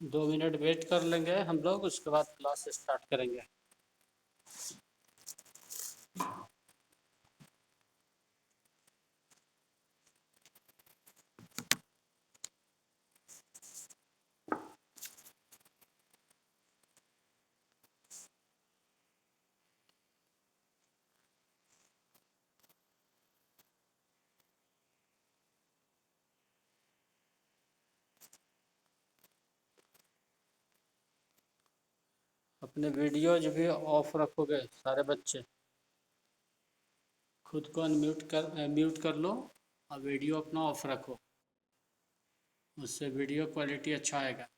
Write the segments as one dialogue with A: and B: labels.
A: 2 minute wait कर लेंगे हम लोग, उसके बाद क्लास स्टार्ट करेंगे। अपने वीडियोज भी ऑफ रखोगे सारे बच्चे। खुद को म्यूट कर लो और वीडियो अपना ऑफ रखो, उससे वीडियो क्वालिटी अच्छा आएगा।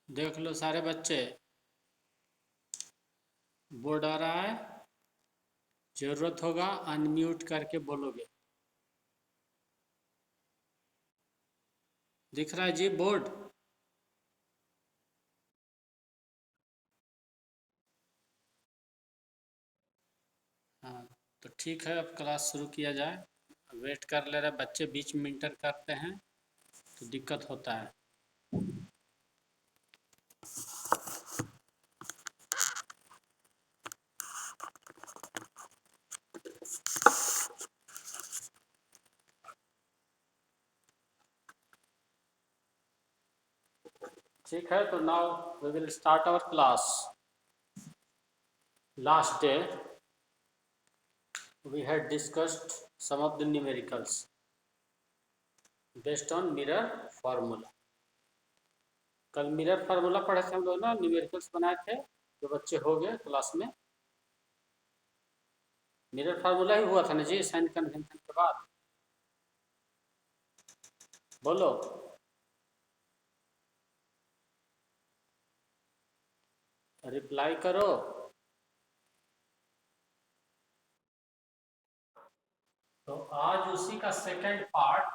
A: देख लो सारे बच्चे, बोर्ड आ रहा है, ज़रूरत होगा अनम्यूट करके बोलोगे। दिख रहा है जी बोर्ड? हाँ, तो ठीक है, अब क्लास शुरू किया जाए। वेट कर ले रहे बच्चे, बीच में इंटर करते हैं तो दिक्कत होता है। ठीक है, तो now we will start our class. Last day we had discussed some of the numericals based on mirror formula. कल मिरर फार्मूला पढ़े थे हम लोग ना, न्यूमेरिकल्स बनाए थे, जो बच्चे हो गए क्लास में। मिरर फार्मूला ही हुआ था ना जी साइन कन्वेंशन के बाद। बोलो, रिप्लाई करो। तो आज उसी का सेकंड पार्ट,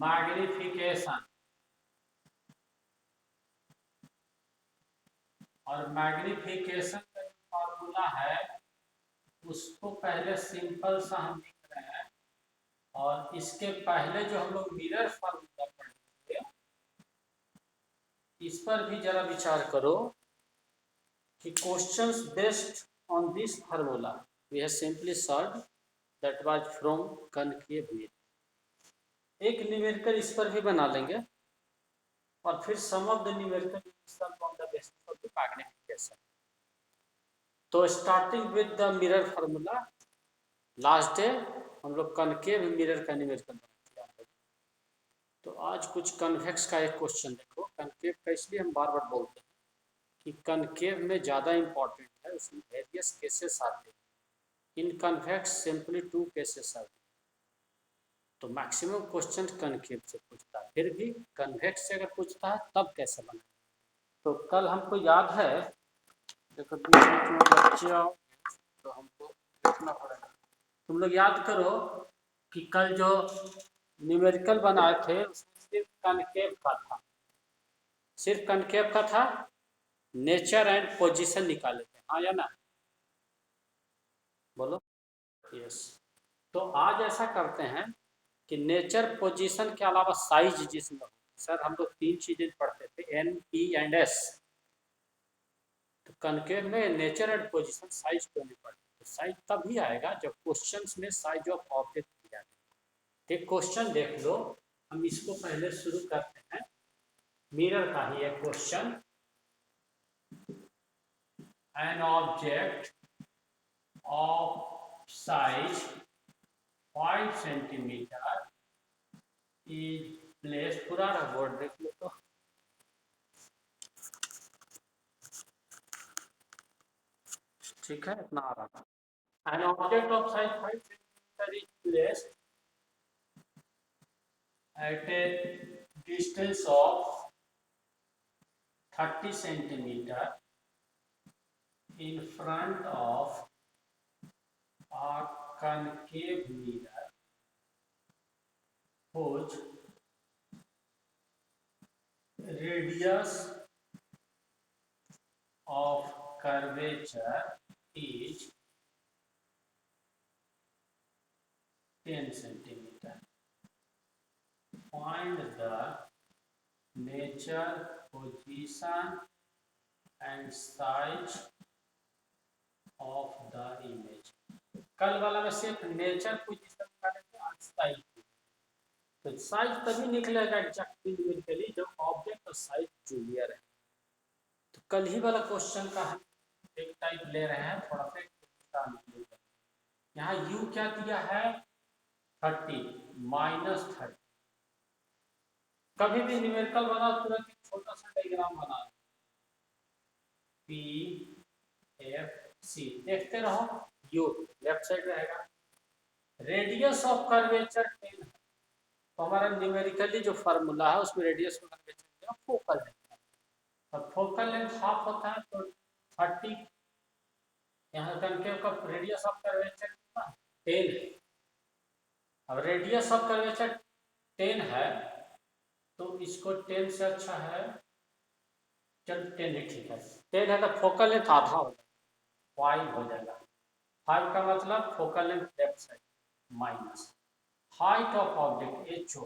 A: मैग्निफिकेशन। और मैग्निफिकेशन का जो फार्मूला है उसको पहले सिंपल सा हम लिख रहे हैं, और इसके पहले जो हम लोग मिरर फार्मूला पढ़े थे इस पर भी जरा विचार करो कि questions based on this formula we have simply solved, that was from concave mirror. एक न्यूमेरिकल इस पर भी बना लेंगे, और फिर some of the numerical solve on the basis of the magnification. तो starting with the mirror formula, last day हम लोग कनकेव मिरर का न्यूमेरिकल बना दिया। तो आज कुछ कन्वेक्स का एक क्वेश्चन देखो। कनकेव का इसलिए हम बार बार बोलते हैं कि कनकेव में ज़्यादा इंपॉर्टेंट है, उसमें वेरियस केसेस आते हैं। इन कन्वेक्स सिंपली 2 केसेस आते हैं। तो मैक्सिमम क्वेश्चन कनकेव से पूछता है, फिर भी कन्वेक्स से अगर पूछता है तब कैसे बनाए। तो कल हमको याद है, देखो बीच बीच में बच्चे आओ तो हमको देखना पड़ेगा। तुम लोग याद करो कि कल जो न्यूमेरिकल बनाए थे उसमें सिर्फ कनकेव का था, सिर्फ कनकेव का था। नेचर एंड पोजीशन निकाले थे, हाँ या ना? बोलो यस। तो आज ऐसा करते हैं कि नेचर पोजीशन के अलावा साइज जिसमें हो, सर हम लोग 3 चीजें पढ़ते थे, एन पी एंड एस। तो कनकेव में नेचर एंड पोजीशन, साइज क्यों नहीं पढ़ते? तो साइज तभी आएगा जब क्वेश्चंस में साइज ऑफ ऑब्जेक्ट दिया जाए। एक क्वेश्चन देख लो, हम इसको पहले शुरू करते हैं। मिरर का ही एक question. An object of size 5 centimetre is place, पूरा बोर्ड देख लो तो, ठीक है, इतना आ रहा था। An object of size 5 centimetre is place at a distance of 30 centimeter in front of a concave mirror whose radius of curvature is 10 centimeter. Find the nature, position and size of the image. कल वाला में सिर्फ nature position निकाले थे और size, तो size तभी निकलेगा एग्जैक्ट न्यूमेरिकली जब ऑब्जेक्ट और साइज जूनियर है। तो कल ही वाला क्वेश्चन का हम एक टाइप ले रहे हैं, थोड़ा सा यहाँ u क्या दिया है 30 -30। कभी भी न्यूमेरिकल बना तुरंत एक छोटा सा डायग्राम बना P F C, देखते रहो। u लेफ्ट साइड रहेगा, रेडियस ऑफ कर्वेचर 10 है, तो हमारा न्यूमेरिकली जो फार्मूला है उसमें radius of curvature focal length है, और फोकल लेंथ हाफ होता है, तो 30, यहाँ कनकेव का रेडियस ऑफ कर्वेचर कितना 10 है। अब रेडियस ऑफ कर्वेचर 10 है तो इसको 10 से अच्छा है, चल 10 ही ठीक है, 10 है तो फोकल लेंथ आधा हो जाएगा, 5 हो जाएगा। 5 का मतलब focal length left side minus height of object HO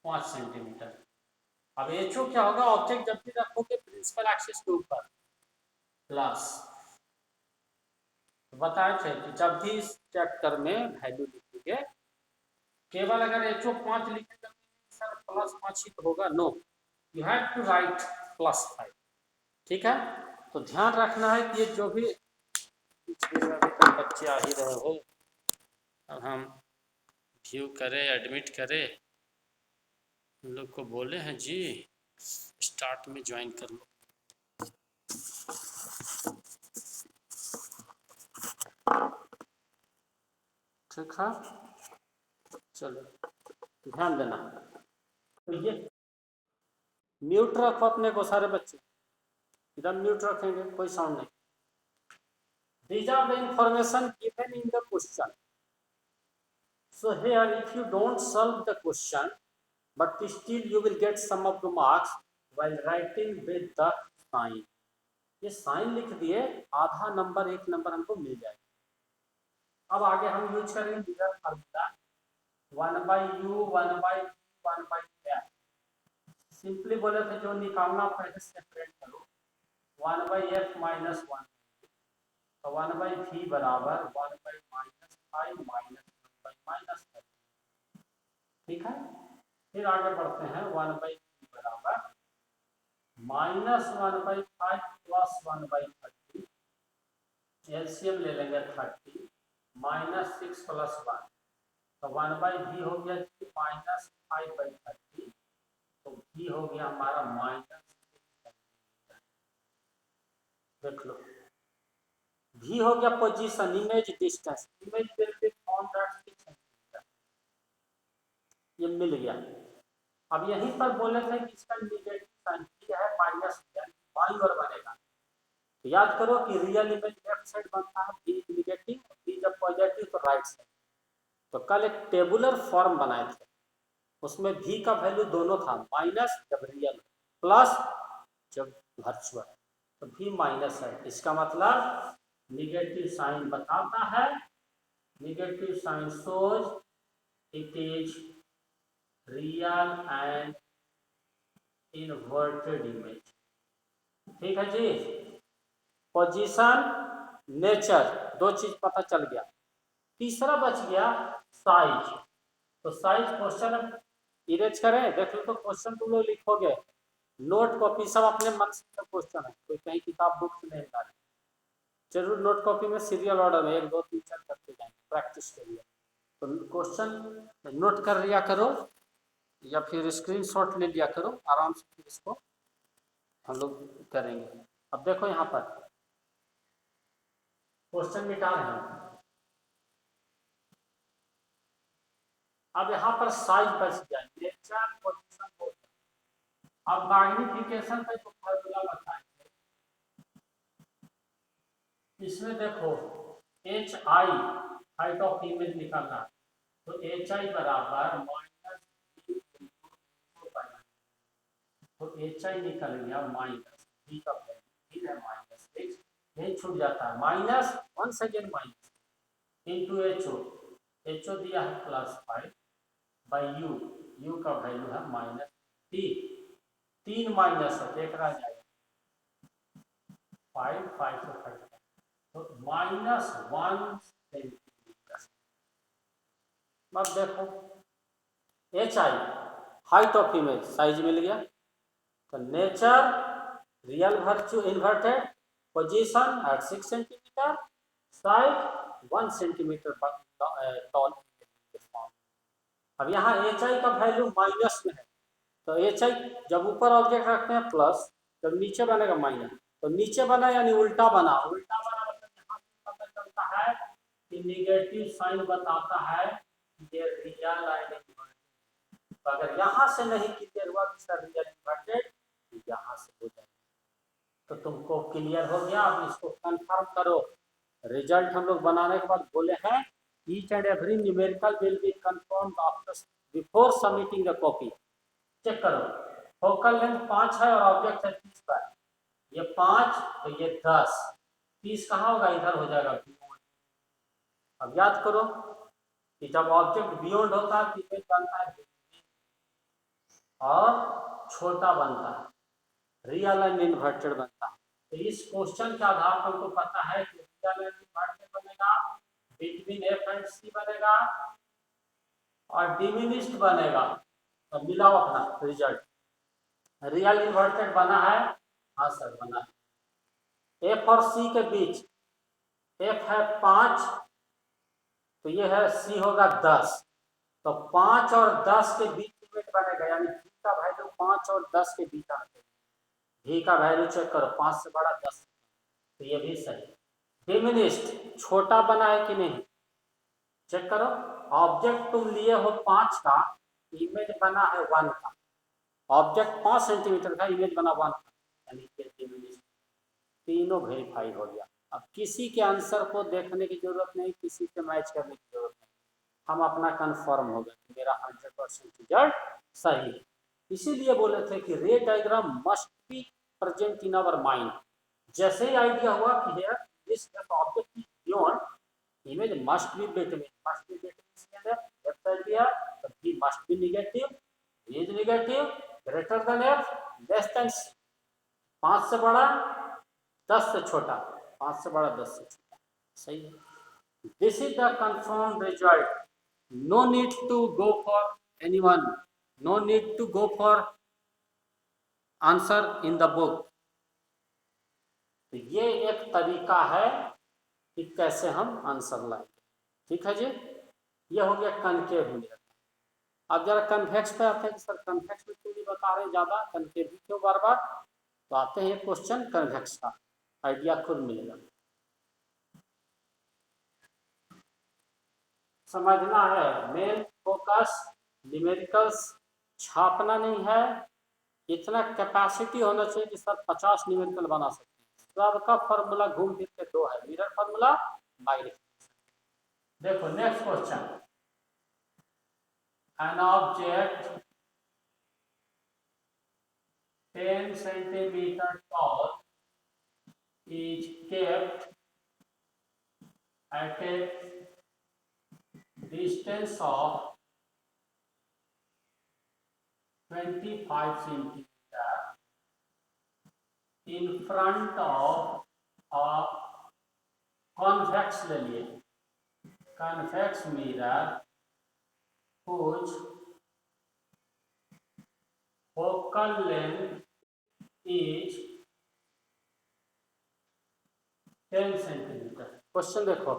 A: 5 centimetre. अब HO क्या होगा, ऑब्जेक्ट जब भी रखोगे प्रिंसिपल एक्सिस के ऊपर प्लस, बताए थे कि जब भी इस चैप्टर में वैल्यू लिखोगे केवल अगर HO 5 लिखेगा सर प्लस 5 ही तो होगा, no, you have to write +5, ठीक है। तो ध्यान रखना है कि ये जो भी बच्चे आ ही रहे हो, अब हम व्यू करें एडमिट करें, हम लोग को बोले हैं जी स्टार्ट में ज्वाइन कर लो। ठीक है, चलो ध्यान देना। तो ये म्यूट रखो अपने को सारे बच्चे, एकदम म्यूट रखेंगे, कोई साउंड नहीं। These are the information given in the question. So here if you don't solve the question but still you will get some of the marks while writing with the sign. ये sign लिख दिए, आधा number 1 number हमको मिल जाएगा। अब आगे हम use करेंगे mirror formula 1/u 1/v 1/f। Simply बोले तो जो निकालना पहले सेपरेट करो, 1/f - 1, तो 1/v बराबर 1/-5 -1/-5, ठीक है। फिर आगे बढ़ते हैं, 1/v बराबर -1/5 + 1/30, एलसीएम ले लेंगे 30 -6 + 1, तो 1/v हो गया -5/30, तो v हो गया हमारा -6। देख लो, v हो गया position, image distance, image will be found at 6 centimetre, ये मिल गया। अब यहीं पर बोले थे कि इसका नेगेटिव साइन है माइनस, बाईं ओर बनेगा। तो याद करो कि रियल इमेज लेफ्ट साइड बनता है, v नेगेटिव, v जब पॉजिटिव तो राइट साइड। तो कल एक टेबुलर फॉर्म बनाए थे, उसमें v का वैल्यू दोनों था, माइनस जब रियल, प्लस जब वर्चुअल, तो v माइनस है, इसका मतलब नेगेटिव साइन बताता है, negative sign shows it is real and inverted image, ठीक है जी। पोजीशन, नेचर, दो चीज पता चल गया। तीसरा बच गया साइज। तो साइज क्वेश्चन इरेज करें, देख लो तो क्वेश्चन तुम लोग लिखोगे, नोट कॉपी सब अपने मन से क्वेश्चन है, कोई कहीं किताब बुक से नहीं डाले, जरूर नोट कॉपी में सीरियल ऑर्डर में 1 2 3 4 करते जाएंगे प्रैक्टिस के लिए। तो क्वेश्चन नोट कर लिया करो या फिर स्क्रीनशॉट ले लिया करो आराम से, फिर इसको हम लोग करेंगे। अब देखो यहाँ पर क्वेश्चन मिटा रहे हैं, अब यहाँ पर साइज बच गया, नेचर पोजीशन हो गया। अब मैग्निफिकेशन का जो फॉर्मूला बताएंगे, इसमें देखो H I height of image निकालना, तो एच आई बराबर माइनस, तो एच आई निकल गया माइनस बी का वैल्यू है माइनस सिक्स, यही छूट जाता है minus 1 second minus into H O दिया है +5 बाई यू, यू का वैल्यू है -3, 3 माइनस है देख रहा जाएगा 5 5 से कट गया, तो -1 सेंटीमीटर। अब देखो H I height of image size मिल गया, तो नेचर रियल वर्च्यू inverted position at 6 centimetre, size 1 centimetre tall. अब यहाँ एच आई का वैल्यू माइनस में है, तो एच आई जब ऊपर ऑब्जेक्ट रखते हैं प्लस, जब नीचे बनेगा माइनस, तो नीचे बना यानी उल्टा बना, उल्टा बना मतलब यहाँ से पता चलता है कि निगेटिव साइन बताता है ये रियल लाइन, तो अगर यहाँ से नहीं क्लियर हुआ कि सर रियल इन्वर्टेड, तो यहाँ से हो जाएगा। तो तुमको क्लियर हो गया, अब इसको कंफर्म करो। रिजल्ट हम लोग बनाने के बाद बोले हैं each and every numerical will be confirmed after before submitting the copy। Check करो, फोकल लेंथ 5 है और ऑब्जेक्ट है 30 पर, ये 5 तो ये 10, 30 कहाँ होगा, इधर हो जाएगा। अब याद करो कि जब ऑब्जेक्ट बियॉन्ड होता है तो इमेज बनता है और छोटा बनता है, रियल एंड इन्वर्टेड बनता है। तो इस क्वेश्चन के आधार पर हमको पता है कि रियल एंड इन्वर्टेड बनेगा, बिटवीन एफ एंड सी बनेगा और डिमिनिश्ड बनेगा। तो मिलाओ अपना रिजल्ट, रियल इन्वर्टेड बना है, हाँ सर बना है। एफ और सी के बीच, एफ है 5 तो ये है सी होगा 10, तो 5 और 10 के बीच में बनेगा, यानी v का वैल्यू 5 और 10 के बीच आना चाहिए। v का वैल्यू चेक करो, 5 से बड़ा 10, तो ये भी सही। डिमिनिश्ड छोटा बना है कि नहीं, चेक करो, ऑब्जेक्ट तुम लिए हो 5 का, इमेज बना है 1 का, ऑब्जेक्ट 5 सेंटीमीटर का, इमेज बना 1 का, यानी कि डिमिनिश्ड। तीनों वेरीफाई हो गया। अब किसी के आंसर को देखने की जरूरत नहीं, किसी से मैच करने की जरूरत नहीं, हम अपना कंफर्म हो गया कि मेरा 100% रिजल्ट सही है। इसीलिए बोले थे कि ray diagram must be present in our mind. जैसे ही आइडिया हुआ कि here this object is beyond, image must be between, must be between left side दिया तो b must be negative, b is negative, greater than f, less than c, 5 से बड़ा 10 से छोटा, 5 से बड़ा 10 से छोटा, सही है। This is the confirm result, no need to go for anyone, no need to go for answer in the book. तो ये एक तरीका है कि कैसे हम आंसर लाएंगे, ठीक है जी। ये हो गया कनकेव मिरर। अब जरा कन्वेक्स पे आते हैं कि सर कन्वेक्स में क्यों नहीं बता रहे ज्यादा, कनकेव भी क्यों बार बार, तो आते हैं क्वेश्चन कन्वेक्स का, आइडिया खुद मिलेगा। समझना है, मेन फोकस न्यूमेरिकल्स छापना नहीं है, इतना कैपेसिटी होना चाहिए कि सर 50 न्यूमेरिकल बना सकते हैं। सबका फॉर्मूला घूम फिर के 2 है, मिरर फॉर्मूला, मैग्निफिकेशन। देखो next question, an object 10 centimeter tall is kept at a distance of 25 centimeter in front of a convex ले लिए, convex mirror whose focal length is 10 centimetre. Question देखो,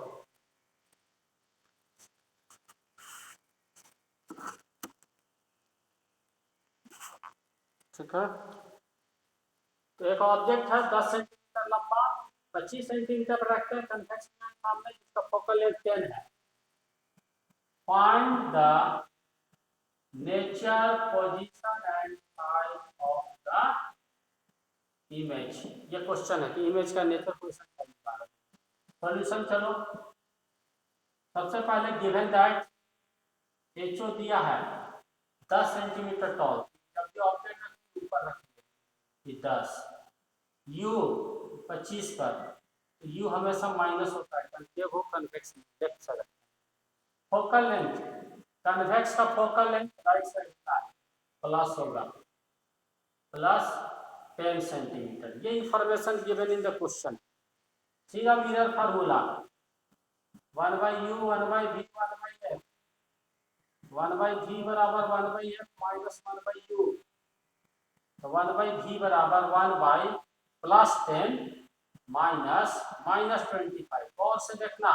A: ठीक है। तो एक ऑब्जेक्ट है 10 सेंटीमीटर लंबा, 25 सेंटीमीटर पर रखते हैं कन्वेक्स सामने, जिसका फोकल लेंथ 10 है। Find the nature, position and size of the image. ये क्वेश्चन है कि इमेज का नेचर, पोजीशन, साइज निकालो। सॉल्यूशन चलो, सबसे पहले गिवन दैट एचओ दिया है 10 सेंटीमीटर टॉल, जब भी ऑब्जेक्ट ऊपर रखेंगे 10, यू 25 पर, यू हमेशा माइनस होता है, कनकेव हो convex left side. Focal length, convex का फोकल लेंथ राइट साइड का प्लस होगा, प्लस 10 सेंटीमीटर। ये information given in the question. सीधा mirror formula 1 by u 1 by v 1 by f, 1 by v बराबर 1 by f minus 1 by u, तो 1 by v बराबर 1 by plus 10 minus 25। और से देखना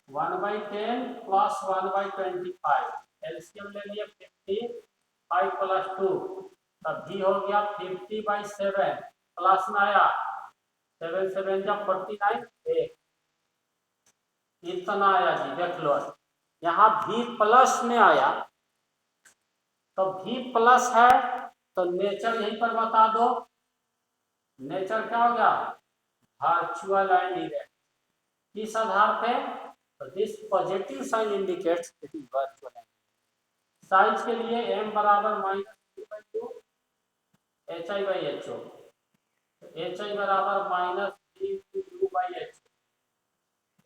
A: 1 by 10 प्लस 1 by 25, एलसीएम ले लिए 50, 5 प्लस 2, तब v हो गया 50 by 7 प्लस में आया 7 7 जा 49, इतना आया जी। देख लो यहाँ v प्लस में आया, तो v प्लस है तो नेचर यहीं पर बता दो। नेचर क्या हो गया? Virtual and erect. किस आधार पे? तो this positive sign indicates it is virtual and. Size के लिए m बराबर -2 H I by H O, H I बराबर -3/h,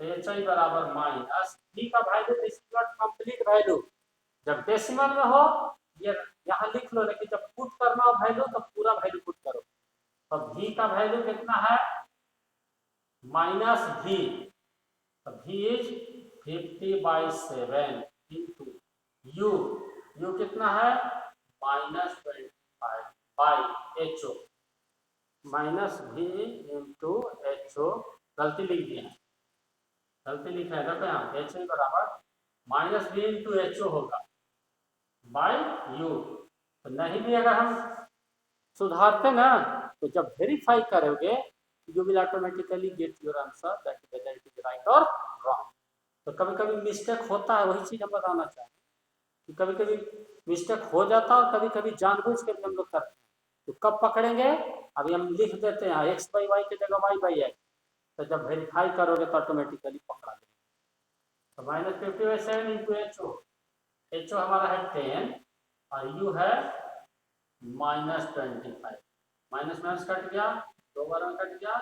A: एच आई बराबर माइनस v का value is not complete value. जब डेसिमल में हो ये यहाँ लिख लो, लेकिन जब पुट करना हो वैल्यू तो पूरा वैल्यू पुट करो। तो v का वैल्यू कितना है? -v, तो v इज 50/7 इंटू u कितना है? -25/ho, -v into ho। गलती लिख दिया, गलती लिखा है, देखो यहाँ एच आई बराबर -v इंटू ho होगा बाय u। तो नहीं भी अगर हम सुधारते ना, तो जब वेरीफाई करोगे you will automatically get your answer that whether it is right और रॉन्ग। तो कभी कभी मिस्टेक होता है, वही चीज हम बताना चाहें कि कभी कभी मिस्टेक हो जाता है और कभी कभी जानबूझ के भी हम लोग करते हैं। तो कब पकड़ेंगे? अभी हम लिख देते हैं x/y की जगह y/x, तो जब वेरीफाई करोगे तो ऑटोमेटिकली पकड़ा देंगे। तो -50/7 इंटू ho हमारा है 10 और u है -25, माइनस माइनस कट गया, 2 बार में कट गया,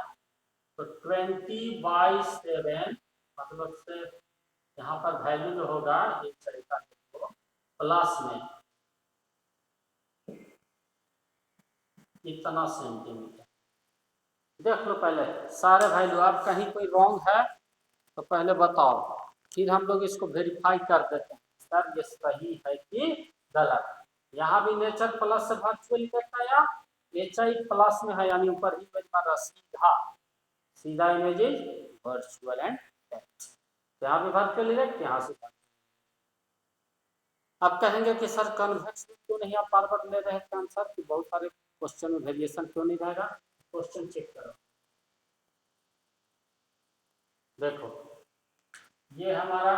A: तो 20/7 मतलब से यहाँ पर वैल्यू जो होगा एक तरीका देखो प्लस में इतना सेंटीमीटर। देख लो पहले सारे वैल्यू, आप कहीं कोई रॉन्ग है तो पहले बताओ, फिर हम लोग इसको वेरीफाई कर देते हैं सर ये सही है कि गलत। यहाँ भी नेचर प्लस से वर्चुअल इफेक्ट आया, एच आई प्लस में है यानी ऊपर ही इमेज मारा, सीधा सीधा image is virtual and effect. यहाँ भी वर्चुअल इफेक्ट, यहाँ से। अब कहेंगे कि सर कन्वेक्स में क्यों नहीं आप बार बार ले रहे हैं आंसर, कि बहुत सारे क्वेश्चन में वेरिएशन क्यों नहीं रहेगा? क्वेश्चन चेक करो, देखो ये हमारा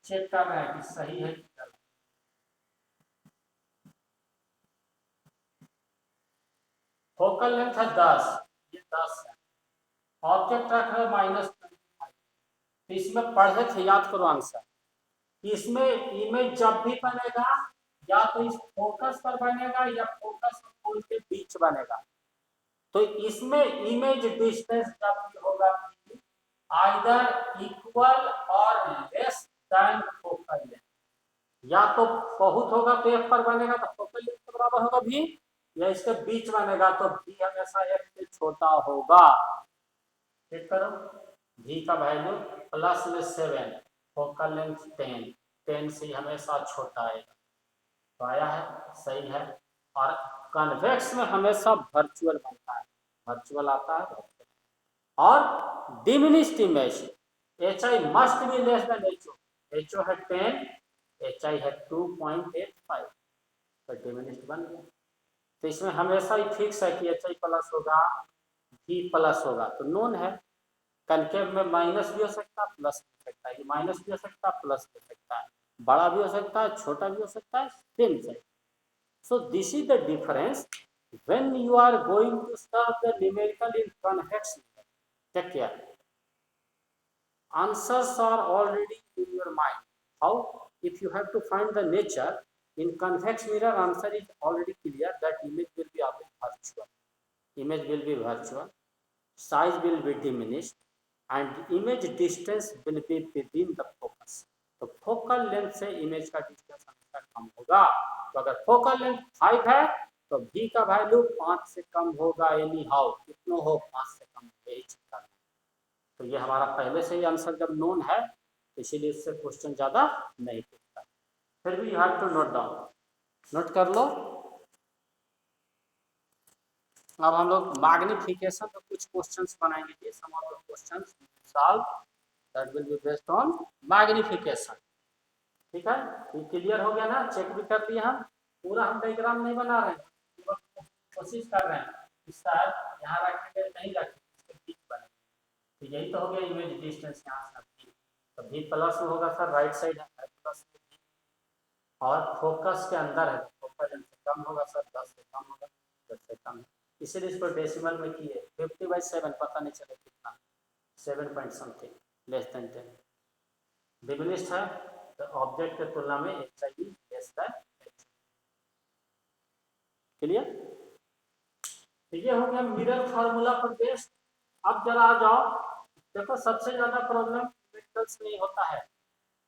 A: चेक कर रहा है कि सही है कि गलत। फोकल लेंथ है 10, ये 10 है, ऑब्जेक्ट रख रहे -25। तो इसमें पढ़े थे, याद करो आंसर। इसमें इमेज जब भी बनेगा या तो इस फोकस पर बनेगा या फोकस और पोल के बीच बनेगा। तो इसमें इमेज डिस्टेंस जब भी होगा आइदर इक्वल और लेस देन फोकल लेंथ, या तो बहुत होगा तो f पर बनेगा तो फोकल लेंथ के बराबर होगा v, या इसके बीच बनेगा तो v हमेशा f से छोटा होगा। चेक करो, v का वैल्यू +7, फोकल लेंथ 10 से हमेशा छोटा आएगा। तो आया है, सही है। और कन्वेक्स में हमेशा वर्चुअल बनता है, वर्चुअल आता है और diminished image H I must be less than H O है 10, एच आई है 2.85, तो डिमिनिश्ड बन गया। तो इसमें हमेशा ही फिक्स है कि एच आई प्लस होगा, भी प्लस होगा, तो नोन है। कनकेव में माइनस भी हो सकता है, प्लस भी हो सकता है, ये माइनस भी हो सकता है, प्लस भी हो सकता है, बड़ा भी हो सकता है, छोटा भी हो सकता है, same size. So this is the difference when you are going to solve the numerical in convex method. Take care. Answers are already in your mind. How? If you have to find the nature in convex mirror, answer is already clear that image will be always virtual. Image will be virtual. Size will be diminished, and image distance will be within the focus. तो focal length से image का distance हमेशा कम होगा। तो अगर focal length 5 है तो v का वैल्यू 5 से कम होगा, एनी हाउ कितना हो 5 से कम, यही चेक करना। तो ये हमारा पहले से ही आंसर जब नोन है तो इसीलिए इससे क्वेश्चन ज्यादा नहीं पूछता, फिर भी you have to note down, note कर लो। अब हम लोग मैग्निफिकेशन पे कुछ क्वेश्चंस बनाएंगे, some of the questions solve that will be based on magnification. ठीक है, ये क्लियर हो गया ना, चेक भी कर लिया हम, पूरा हम डायग्राम नहीं बना रहे हैं, कोशिश कर रहे हैं कि शायद यहाँ रखेंगे नहीं रखेंगे, इसके बीच बने। तो यही तो हो गया इमेज डिस्टेंस, यहाँ से तो भी प्लस में होगा सर, राइट साइड है प्लस में, और फोकस के अंदर है, फोकस से कम होगा सर, 10 से कम होगा, 10 से कम है, इसीलिए इसको डेसिमल में किए 50/7, पता नहीं चले कितना, 7 point something, less than 10। Diminished है तो ऑब्जेक्ट के तुलना में H I less than H. Clear? तो ये हो गया मिरर फार्मूला पर बेस्ड। अब जरा आ जाओ, देखो सबसे ज्यादा प्रॉब्लम मेडिकल्स में होता है।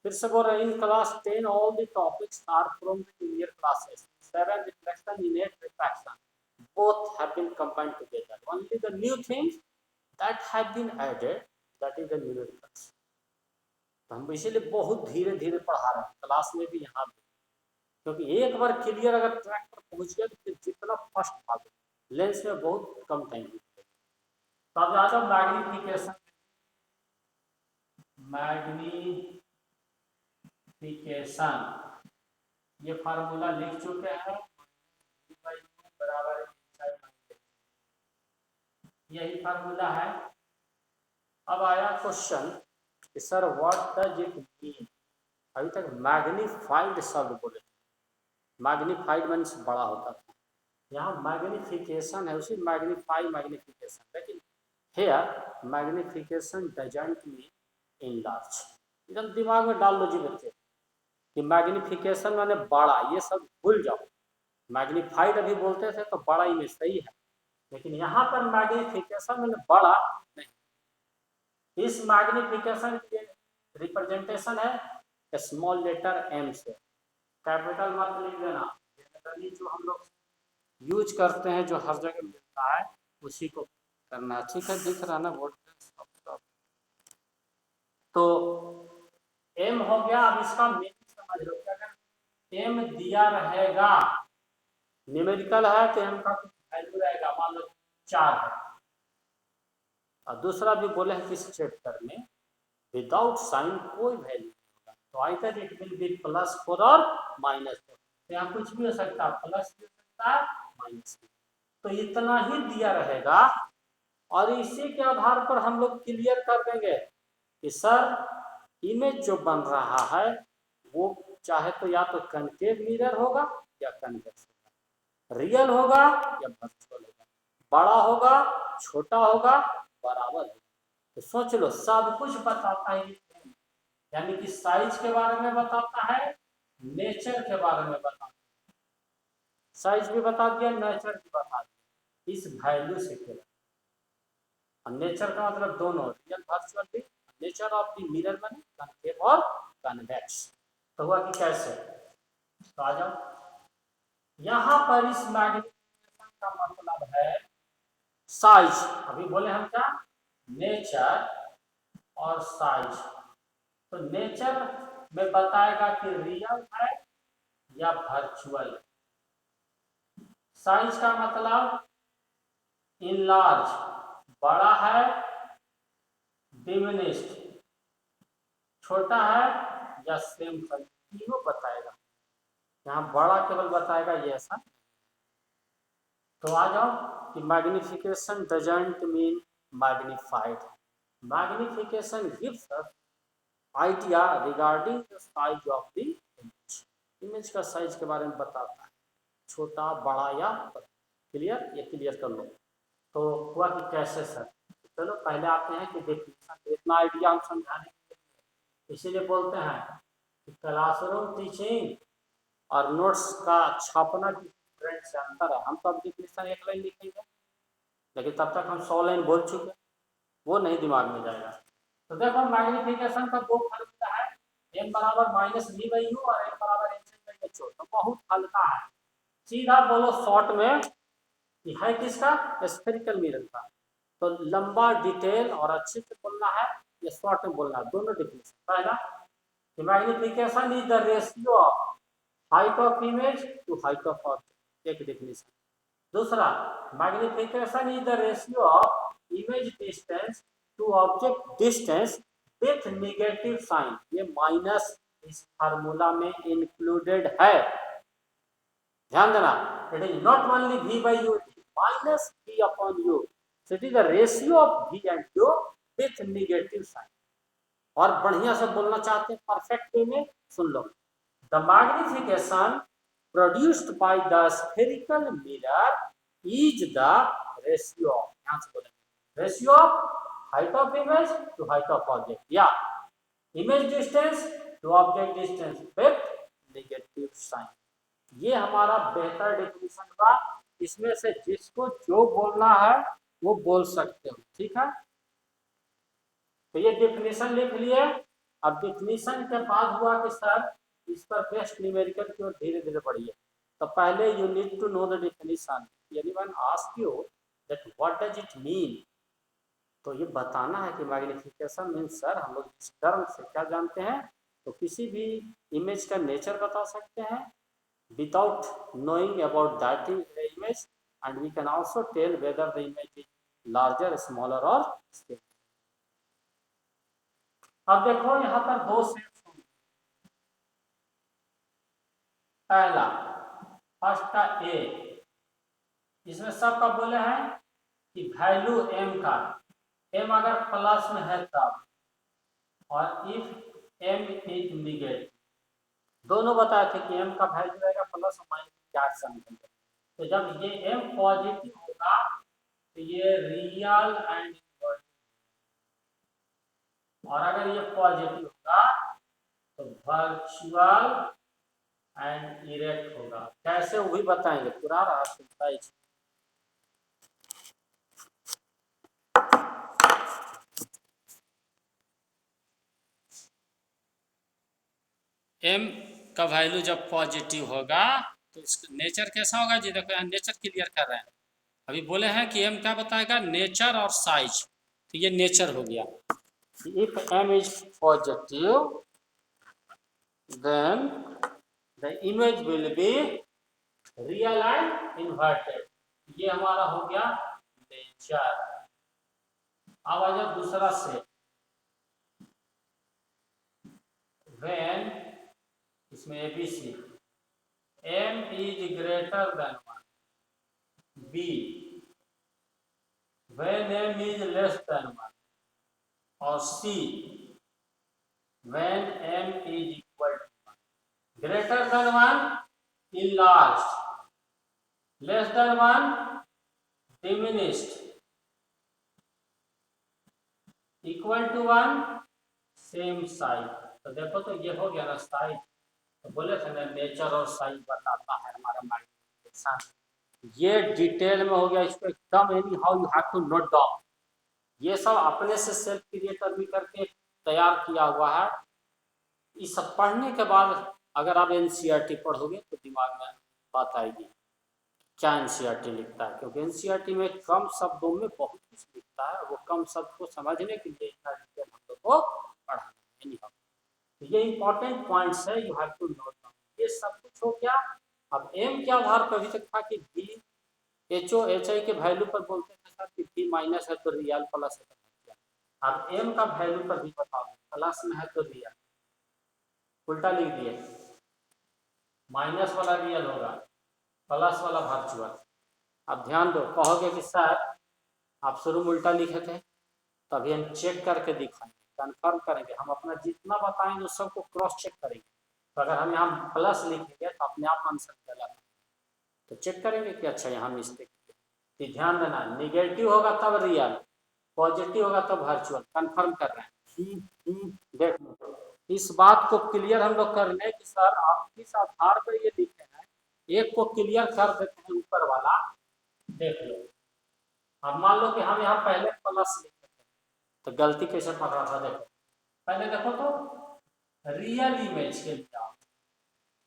A: फिर से बोल रहे, in class 10 all the topics are from the junior classes, 7 reflection, इनेट refraction, both have been combined together. Only the new things that have been added, that is the numericals. तो हम इसीलिए बहुत धीरे धीरे पढ़ा रहे हैं क्लास में भी, यहाँ भी, क्योंकि एक बार क्लियर अगर ट्रैक पर पहुंच गया तो फिर जितना फर्स्ट भागो, लेंस में बहुत कम टाइम लगेगा। तो अब आ जाओ मैग्निफिकेशन। मैग्निफिकेशन ये फार्मूला लिख चुके हैं, बराबर यही फार्मूला है। अब आया question, sir what does it mean. अभी तक मैग्नीफाइड शब्द बोले, मैग्नीफाइड मीन्स बड़ा होता था, यहाँ मैग्निफिकेशन है, उसी मैग्नीफाई मैग्निफिकेशन, लेकिन here magnification doesn't mean enlarge. एकदम दिमाग में डाल लो जी बच्चे कि मैग्निफिकेशन माने बड़ा, ये सब भूल जाओ। मैग्नीफाइड अभी बोलते थे तो बड़ा ही में सही है, लेकिन यहाँ पर मैग्निफिकेशन माने बड़ा नहीं। इस मैग्निफिकेशन के रिप्रेजेंटेशन है स्मॉल लेटर एम से, कैपिटल मत लिख देना, जनरली जो हम लोग यूज करते हैं जो हर जगह मिलता है उसी को करना। ठीक है, दिख रहा ना बोर्ड पे? तो एम हो गया। अब इसका मीनिंग समझ लो, अगर एम दिया रहेगा, न्यूमेरिकल है तो एम का कुछ वैल्यू रहेगा, मान लो 4 है, और दूसरा भी बोले हैं किस चैप्टर में विदाउट साइन कोई वैल्यू नहीं होगा, तो आइदर इट विल बी +4 और -4, तो यहाँ कुछ भी हो सकता है, प्लस भी हो सकता है, माइनस भी। तो इतना ही दिया रहेगा और इसी के आधार पर हम लोग क्लियर कर देंगे कि सर इमेज जो बन रहा है वो चाहे तो या तो कनकेव मिरर होगा या कन्वेक्स होगा, रियल होगा या वर्चुअल होगा, बड़ा होगा छोटा होगा बराबर होगा। तो सोच लो, सब कुछ बताता है, यानी कि साइज के बारे में बताता है, नेचर के बारे में बताता है, साइज भी बता दिया, नेचर भी बता दिया, इस वैल्यू से केवल। नेचर का मतलब दोनों, रियल वर्चुअल भी, नेचर ऑफ द मिरर माने कनकेव और कन्वेक्स। तो हुआ कि कैसे, तो आ जाओ यहां पर इस मैग्निफिकेशन का मतलब है साइज। अभी बोले हम क्या, नेचर और साइज। तो नेचर में बताएगा कि रियल है या वर्चुअल। साइज का मतलब इनलार्ज बड़ा है, डिमिनिश्ड छोटा है, या सेम साइज, तीनों बताएगा। यहाँ बड़ा केवल बताएगा, ये ऐसा। तो आ जाओ कि magnification doesn't mean magnified. Magnification gives us idea regarding the size of the image. Image का साइज के बारे में बताता है, छोटा बड़ा या क्लियर, ये क्लियर कर लो। तो हुआ कि कैसे सर, चलो पहले आते हैं कि डेफिनेशन, इतना आइडिया हम समझाने के लिए, इसीलिए बोलते हैं कि क्लासरूम टीचिंग और नोट्स का छापना की ट्रेंड से अंतर है। हम तो अब डेफिनेशन एक लाइन लिखेंगे, लेकिन तब तक हम 100 लाइन बोल चुके, वो नहीं दिमाग में जाएगा। तो देखो मैग्निफिकेशन का दो फॉर्मूला है, m बराबर -v/u और m बराबर h/ho। तो बहुत हल्का है, सीधा बोलो शॉर्ट में कि है किसका, स्फेरिकल मिरर का। तो लंबा डिटेल और अच्छे से बोलना है या शॉर्ट में बोलना है, दोनों डिफिनेशन। पहला कि magnification is the ratio of height of image to height of object, एक डिफिनेशन। दूसरा, magnification is the ratio of image distance to object distance with negative sign. ये माइनस इस फार्मूला में इंक्लूडेड है, ध्यान देना। It is not only v/u, it is minus v/u, so it is the ratio of v and u with negative sign। और बढ़िया से बोलना चाहते हैं परफेक्ट वे में, सुन लो। The magnification produced by the spherical mirror is the ratio of, यहां से बोलेंगे, ratio of height of image to height of object, या image distance to object distance with negative sign. ये हमारा बेहतर डेफिनेशन का, इसमें से जिसको जो बोलना है वो बोल सकते हो, ठीक है। तो ये डेफिनेशन लिख लिए। अब डेफिनेशन के बाद हुआ कि सर इस पर बेस्ट न्यूमेरिकल की ओर धीरे धीरे बढ़िए। तो पहले you need to know the definition. Anyone ask you that what does it mean, तो ये बताना है कि मैग्निफिकेशन मीन्स, सर हम लोग इस टर्म से क्या जानते हैं, तो किसी भी इमेज का नेचर बता सकते हैं without knowing about that image, and we can also tell whether the image is larger, smaller or same। अब देखो यहाँ पर दो सेट्स होंगे। पहला फर्स्ट का ए, इसमें सबका बोले हैं कि वैल्यू m का, m अगर प्लस में है तब, और इफ m इज निगेटिव, दोनों बताए थे कि m का वैल्यू रहेगा प्लस और माइनस क्या समथिंग। तो जब ये m पॉजिटिव होगा तो ये रियल एंड इनवर्स, और अगर ये पॉजिटिव होगा तो वर्चुअल एंड इरेक्ट होगा। कैसे वो भी बताएंगे, पूरा रहा साइज। m का वैल्यू जब पॉजिटिव होगा तो इसका नेचर कैसा होगा जी, देखो यहाँ नेचर क्लियर कर रहे हैं। अभी बोले हैं कि m क्या बताएगा, नेचर और साइज, तो ये नेचर हो गया। If m is positive then the image will be real and inverted। ये हमारा हो गया नेचर। अब आ जाओ दूसरा सेट, when, इसमें ABC, m is greater than 1, B when m is less than 1, और C when m is equal to 1। greater than 1 enlarged, less than 1 diminished, equal to 1 same size. तो देखो तो ये हो गया ना साइज। तो बोले थे ना नेचर और साइज बताता है हमारा मैग्निफिकेशन। ये डिटेल में हो गया, इसको एकदम anyhow you have to note down. ये सब अपने से सेल्फ क्रिएटर भी करके तैयार किया हुआ है। इस सब पढ़ने के बाद अगर आप एनसीईआरटी पढ़ोगे तो दिमाग में बात आएगी क्या एनसीईआरटी लिखता है, क्योंकि एनसीईआरटी में कम शब्दों में बहुत कुछ लिखता है। वो कम शब्द को समझने के लिए इतना डिटेल हम लोग को पढ़ाना है। ये इंपॉर्टेंट पॉइंट्स है, you have to note down. ये सब कुछ फिक्स हो गया। अब एम क्या भार कभी तक था कि वी एचओ एच आई के वैल्यू पर बोलते थे सर कि वी माइनस है तो रियल प्लस है। अब एम का वैल्यू पर भी बताओ, प्लस में है तो रियल, उल्टा लिख दिए, माइनस वाला रियल होगा, प्लस वाला वर्चुअल। अब ध्यान दो, कहोगे कि सर आप शुरू में उल्टा लिखे थे, तभी हम चेक करके दिखाएंगे, कंफर्म करेंगे, हम अपना जितना बताएंगे उस सबको क्रॉस चेक करेंगे। तो अगर हम यहाँ प्लस लिखेंगे तो अपने आप आंसर गलत, तो चेक करेंगे कि अच्छा यहाँ मिस्टेक है। ध्यान देना, निगेटिव होगा तब रियल, पॉजिटिव होगा तब वर्चुअल, कंफर्म कर रहे हैं। देखो इस बात को क्लियर हम लोग कर लें कि सर आप किस आधार पर ये लिखे हैं, एक को क्लियर कर देते हैं ऊपर वाला। देख लो, अब मान लो कि हम यहाँ पहले प्लस लिखे थे, तो गलती कैसे पकड़ा था, देखो पहले देखो तो रियल इमेज के लिए आप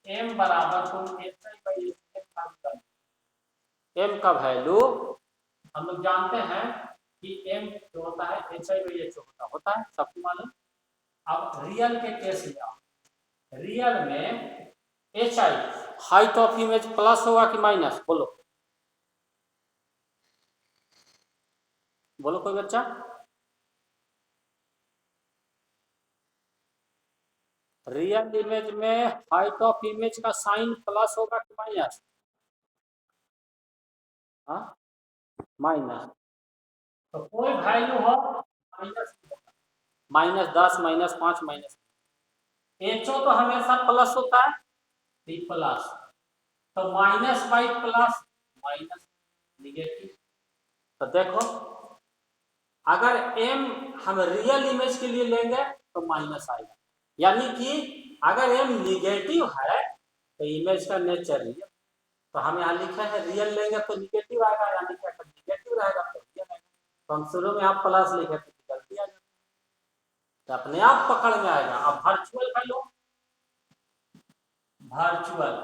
A: एम बराबर तुम एम का वैल्यू हम लोग जानते हैं कि एम जो होता है एच आई बाई एच होता है, सबको मालूम। अब रियल के केस में आओ, रियल में H I height of image plus होगा कि माइनस, बोलो बोलो कोई बच्चा। रियल इमेज में हाइट ऑफ इमेज का साइन प्लस होगा कि माइनस, हाँ माइनस। तो कोई वैल्यू हो माइनस, -10 -5 माइनस, एचओ तो हमेशा प्लस होता है, टी प्लस, तो minus by plus minus negative. तो देखो अगर एम हम रियल इमेज के लिए लेंगे तो माइनस आएगा, यानी कि अगर एम निगेटिव है तो इमेज का नेचर रियल, तो हम यहाँ लिखे हैं रियल लेंगे तो निगेटिव आएगा, यानी कि अगर निगेटिव रहेगा तो रियल आएगा। तो हम शुरू में आप प्लस लिखे तो गलती आ जाती, तो अपने आप पकड़ में आएगा। अब वर्चुअल का लो, वर्चुअल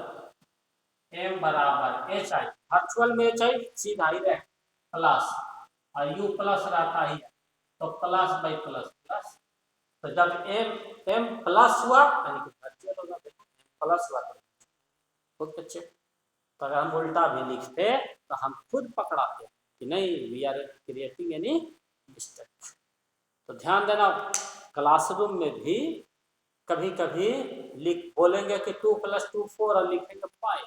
A: एम बराबर एच आई, वर्चुअल में एच आई सीधा ही रहे प्लस, और यू प्लस रहता ही है, तो प्लस बाई प्लस प्लस। तो जब एम प्लस हुआ यानी कि वर्चुअल होगा, देखो प्लस हुआ तो बहुत अच्छे। तो अगर हम उल्टा भी लिखते तो हम खुद पकड़ाते कि नहीं, we are creating any mistake. तो ध्यान देना, क्लासरूम में भी कभी कभी लिख बोलेंगे कि 2 + 2 4 और लिखेंगे 5,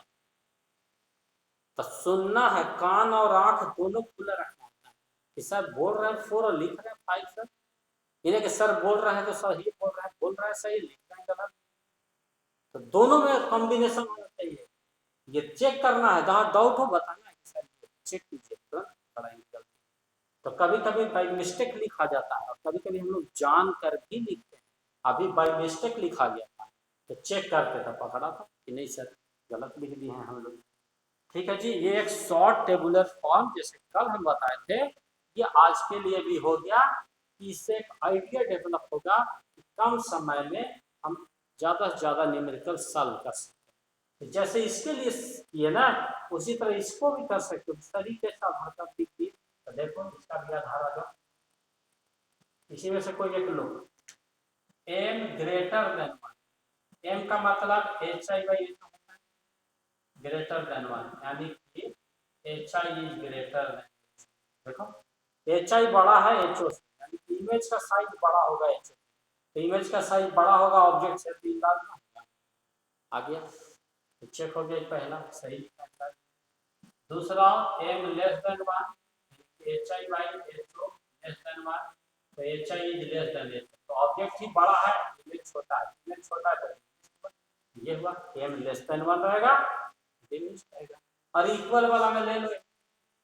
A: तो सुनना है, कान और आंख दोनों खुला रखना है कि सर बोल रहे हैं 4 और लिख रहे हैं 5, सर इन्हें कि सर बोल रहे हैं तो सही बोल रहे हैं, बोल रहे हैं सही, लिख रहे हैं गलत। तो दोनों में कॉम्बिनेशन होना चाहिए, ये चेक करना है, जहाँ डाउट हो बताना है कि सर चेक कीजिए, तुरंत पढ़ाई गलती। तो कभी कभी बाई मिस्टेक लिखा जाता है, और कभी कभी हम लोग जान कर भी लिखते हैं, अभी बाई मिस्टेक लिखा गया था तो चेक करते थे, पकड़ा था कि नहीं सर गलत लिख दिए हैं हम लोग। ठीक है जी, ये एक शॉर्ट टेबुलर फॉर्म जैसे कल हम बताए थे, ये आज के लिए भी हो गया कि इससे एक आइडिया डेवलप होगा कि कम समय में हम ज़्यादा से ज़्यादा न्यूमेरिकल सॉल्व कर सकते हैं। जैसे इसके लिए किए ना, उसी तरह इसको भी कर सकते हो, सभी के साथ आधार लिख दिए, तो देखो इसका भी आधार आ गया। इसी में से कोई एक लो, एम ग्रेटर देन 1, एम का मतलब एच आई बाई एच होता है, ग्रेटर देन 1 यानी कि H I is greater than, देखो एच आई बड़ा है एच ओ से, यानी कि इमेज का साइज बड़ा होगा एच ओ, तो इमेज का साइज बड़ा होगा ऑब्जेक्ट से, तो इमेज होगा आ गया, तो चेक हो गया पहला सही। दूसरा M less than 1, H I by H O less than 1, तो H I is less than H, तो ऑब्जेक्ट ही बड़ा है इमेज छोटा है, इमेज छोटा है तो ये हुआ एम लेस देन 1 रहेगा, इमेज रहेगा। और इक्वल वाला में ले लो,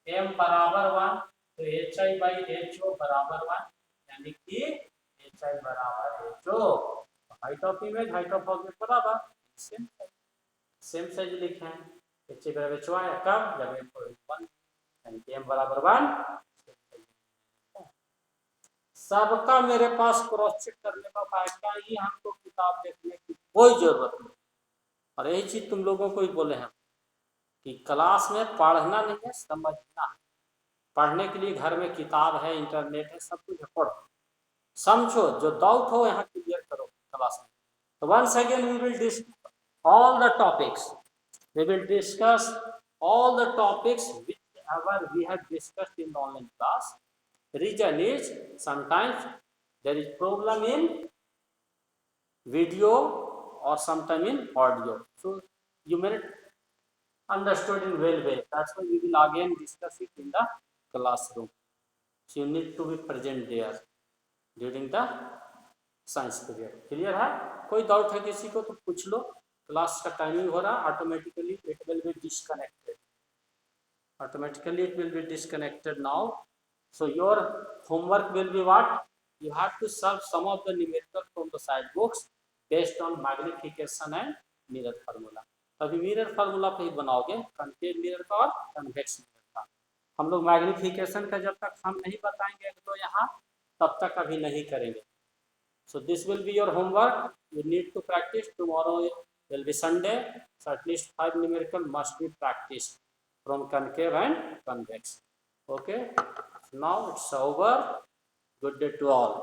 A: एम बराबर 1 तो H I by H O बराबर 1, यानी कि एच आई बराबर H O, height of image height of object बराबर सेम साइज लिखे हैं, एच आई बराबर एच ओ आया कब, जब एम को 1 यानी कि एम बराबर 1। सबका मेरे पास क्रॉस चेक करने का फायदा ही, हमको किताब देखने की कोई जरूरत नहीं। और यही चीज तुम लोगों को ही बोले हैं कि क्लास में पढ़ना नहीं है, समझना है। पढ़ने के लिए घर में किताब है, इंटरनेट है, सब कुछ है, पढ़ो समझो, जो डाउट हो यहाँ क्लियर करो क्लास में। तो once again we will discuss all the topics We will discuss all the topics whichever we have discussed in the online class. Reason is sometimes there is problem in video or sometime in audio. So you may not understood in well way. That's why we will again discuss it in the classroom. So you need to be present there during the science period. Clear है? कोई doubt है किसी को तो पूछ लो. Class का timing हो रहा, automatically it will be disconnected. Automatically it will be disconnected now. So your homework will be what? You have to solve some of the numerical from the side books based on magnification and mirror formula. अभी mirror formula पे ही बनाओगे, concave mirror का और convex mirror का. हम लोग magnification का जब तक हम नहीं बताएंगे तो यहाँ तब तक अभी नहीं करेंगे. So this will be your homework. You need to practice. Tomorrow will be Sunday, so at least 5 numerical must be practiced from concave and convex. Okay, now it's over. Good day to all.